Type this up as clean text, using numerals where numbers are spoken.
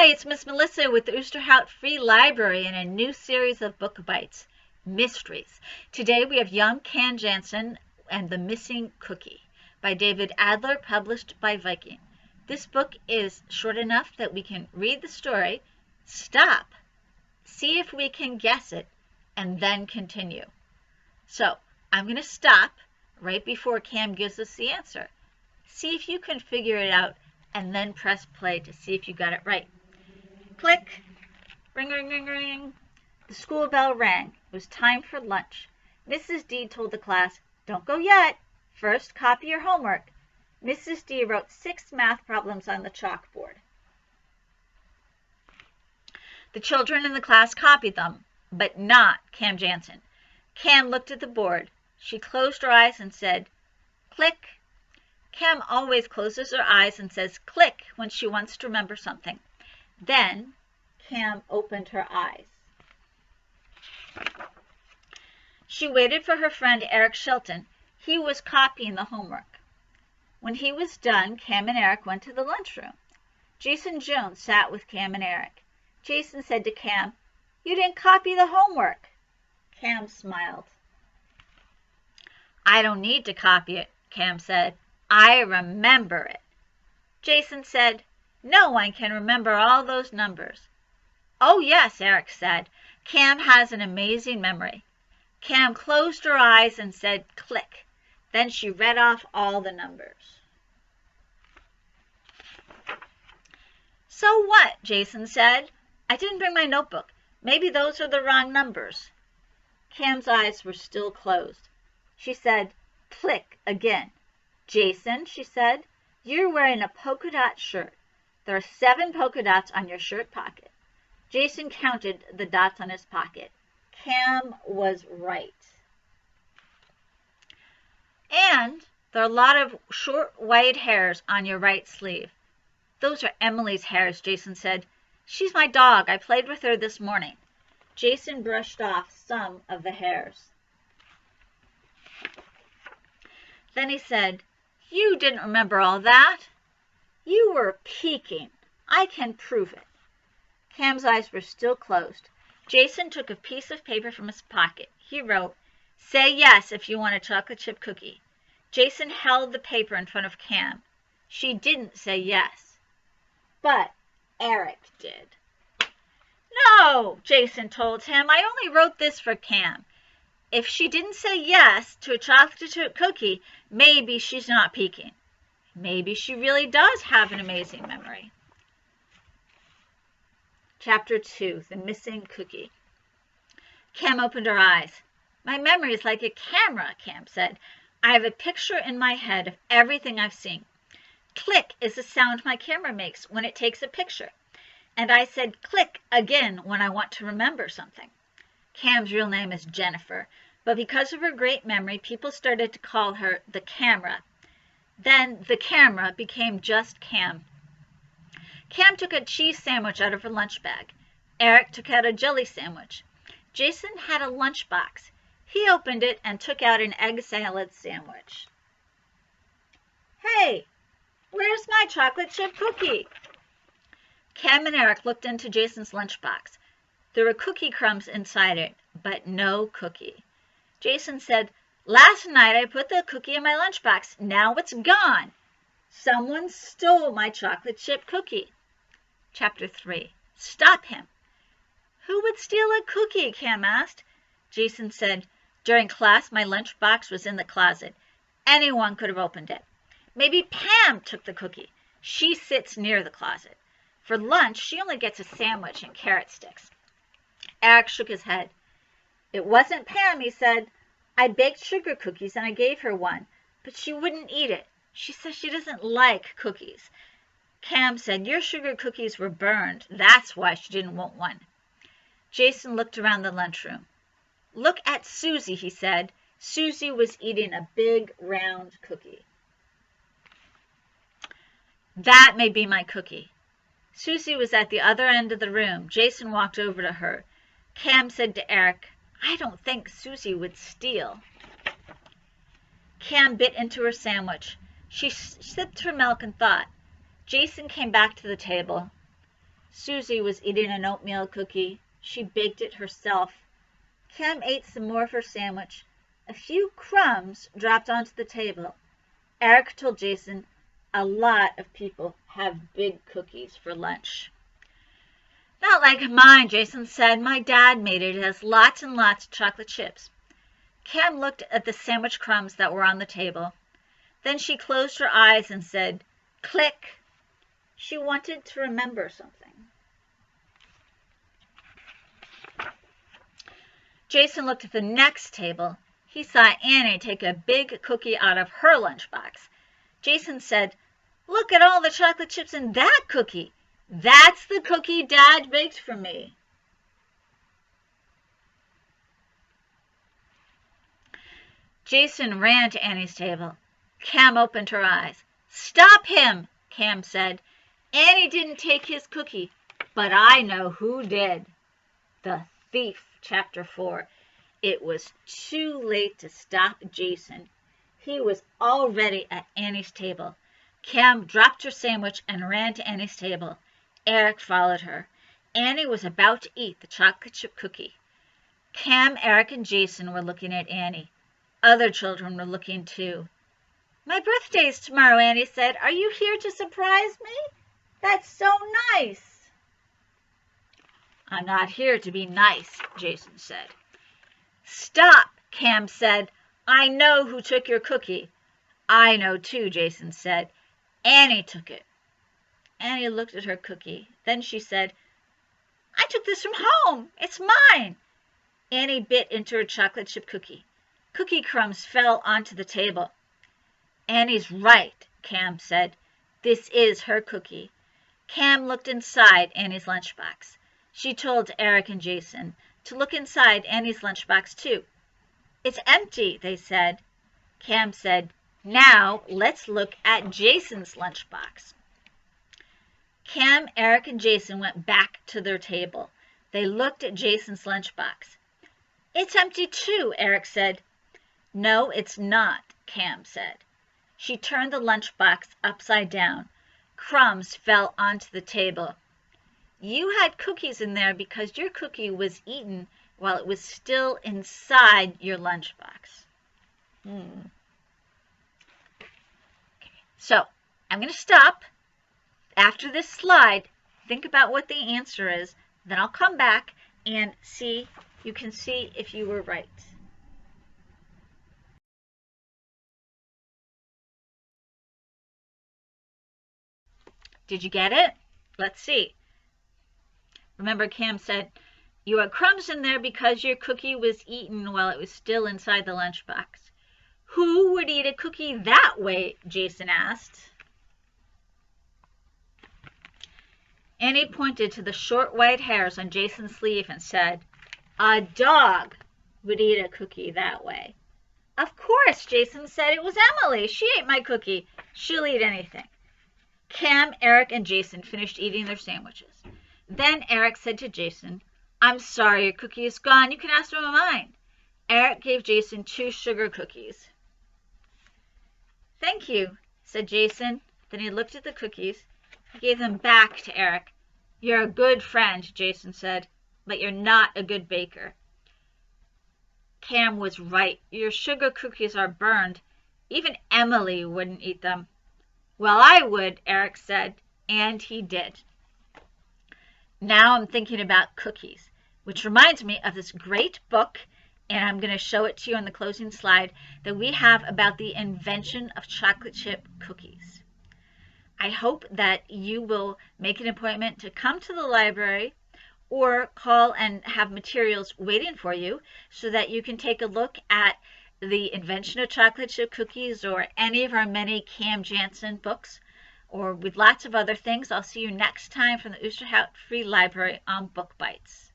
Hi, it's Miss Melissa with the Oosterhout Free Library and a new series of book bites, mysteries. Today we have Young Cam Jansen and The Missing Cookie by David Adler, published by Viking. This book is short enough that we can read the story, stop, see if we can guess it, and then continue. So I'm going to stop right before Cam gives us the answer. See if you can figure it out and then press play to see if you got it right. Click. Ring, ring, ring, ring. The school bell rang. It was time for lunch. Mrs. D told the class, "Don't go yet. First, copy your homework." Mrs. D wrote 6 math problems on the chalkboard. The children in the class copied them, but not Cam Jansen. Cam looked at the board. She closed her eyes and said, "Click." Cam always closes her eyes and says click when she wants to remember something. Then Cam opened her eyes. She waited for her friend Eric Shelton. He was copying the homework. When he was done, Cam and Eric went to the lunchroom. Jason Jones sat with Cam and Eric. Jason said to Cam, "You didn't copy the homework." Cam smiled. "I don't need to copy it," Cam said. "I remember it." Jason said, "No one can remember all those numbers." "Oh, yes," Eric said. "Cam has an amazing memory." Cam closed her eyes and said, click. Then she read off all the numbers. "So what?" Jason said. "I didn't bring my notebook. Maybe those are the wrong numbers." Cam's eyes were still closed. She said, click again. "Jason," she said, "you're wearing a polka dot shirt. There are 7 polka dots on your shirt pocket." Jason counted the dots on his pocket. Cam was right. "And there are a lot of short white hairs on your right sleeve." "Those are Emily's hairs," Jason said. "She's my dog. I played with her this morning." Jason brushed off some of the hairs. Then he said, "You didn't remember all that. You were peeking. I can prove it." Cam's eyes were still closed. Jason took a piece of paper from his pocket. He wrote, "Say yes if you want a chocolate chip cookie." Jason held the paper in front of Cam. She didn't say yes, but Eric did. "No," Jason told him. "I only wrote this for Cam. If she didn't say yes to a chocolate chip cookie, maybe she's not peeking. Maybe she really does have an amazing memory." Chapter 2, The Missing Cookie. Cam opened her eyes. "My memory is like a camera," Cam said. "I have a picture in my head of everything I've seen. Click is the sound my camera makes when it takes a picture. And I said click again when I want to remember something." Cam's real name is Jennifer, but because of her great memory, people started to call her the camera. Then the camera became just Cam. Cam took a cheese sandwich out of her lunch bag. Eric took out a jelly sandwich. Jason had a lunch box. He opened it and took out an egg salad sandwich. "Hey, where's my chocolate chip cookie?" Cam and Eric looked into Jason's lunchbox. There were cookie crumbs inside it, but no cookie. Jason said, "Last night I put the cookie in my lunchbox. Now it's gone. Someone stole my chocolate chip cookie." Chapter 3. Stop him. "Who would steal a cookie?" Cam asked. Jason said, "During class, my lunchbox was in the closet. Anyone could have opened it. Maybe Pam took the cookie. She sits near the closet. For lunch, she only gets a sandwich and carrot sticks." Eric shook his head. "It wasn't Pam," he said. "I baked sugar cookies and I gave her one, but she wouldn't eat it. She says she doesn't like cookies." Cam said, "Your sugar cookies were burned. That's why she didn't want one." Jason looked around the lunchroom. "Look at Susie," he said. Susie was eating a big round cookie. "That may be my cookie." Susie was at the other end of the room. Jason walked over to her. Cam said to Eric, "I don't think Susie would steal." Cam bit into her sandwich. She sipped her milk and thought. Jason came back to the table. Susie was eating an oatmeal cookie. She baked it herself. Cam ate some more of her sandwich. A few crumbs dropped onto the table. Eric told Jason, a lot of people have big cookies for lunch. Not like mine, Jason said. My dad made it. It has lots and lots of chocolate chips. Cam looked at the sandwich crumbs that were on the table. Then she closed her eyes and said, click. She wanted to remember something. Jason looked at the next table. He saw Annie take a big cookie out of her lunchbox. Jason said, look at all the chocolate chips in that cookie. That's the cookie Dad baked for me. Jason ran to Annie's table. Cam opened her eyes. Stop him, Cam said. Annie didn't take his cookie, but I know who did. The thief, Chapter 4. It was too late to stop Jason. He was already at Annie's table. Cam dropped her sandwich and ran to Annie's table. Eric followed her. Annie was about to eat the chocolate chip cookie. Cam, Eric, and Jason were looking at Annie. Other children were looking too. My birthday's tomorrow, Annie said. Are you here to surprise me? That's so nice. I'm not here to be nice, Jason said. Stop, Cam said. I know who took your cookie. I know too, Jason said. Annie took it. Annie looked at her cookie. Then she said, I took this from home. It's mine. Annie bit into her chocolate chip cookie. Cookie crumbs fell onto the table. Annie's right, Cam said. This is her cookie. Cam looked inside Annie's lunchbox. She told Eric and Jason to look inside Annie's lunchbox too. It's empty, they said. Cam said, now let's look at Jason's lunchbox. Cam, Eric, and Jason went back to their table. They looked at Jason's lunchbox. It's empty too, Eric said. No, it's not, Cam said. She turned the lunchbox upside down. Crumbs fell onto the table. You had cookies in there because your cookie was eaten while it was still inside your lunchbox. Okay. So, I'm going to stop. After this slide, think about what the answer is. Then I'll come back and see. You can see if you were right. Did you get it? Let's see. Remember, Cam said, you had crumbs in there because your cookie was eaten while it was still inside the lunchbox. Who would eat a cookie that way? Jason asked. Annie pointed to the short white hairs on Jason's sleeve and said, a dog would eat a cookie that way. Of course, Jason said. It was Emily. She ate my cookie. She'll eat anything. Cam, Eric, and Jason finished eating their sandwiches. Then Eric said to Jason, I'm sorry, your cookie is gone. You can ask for mine. Eric gave Jason 2 sugar cookies. Thank you, said Jason. Then he looked at the cookies. He gave them back to Eric. You're a good friend, Jason said, but you're not a good baker. Cam was right. Your sugar cookies are burned. Even Emily wouldn't eat them. Well, I would, Eric said, and he did. Now I'm thinking about cookies, which reminds me of this great book, and I'm going to show it to you on the closing slide, that we have about the invention of chocolate chip cookies. I hope that you will make an appointment to come to the library or call and have materials waiting for you so that you can take a look at the invention of chocolate chip cookies or any of our many Cam Jansen books, or with lots of other things. I'll see you next time from the Oosterhout Free Library on Book Bites.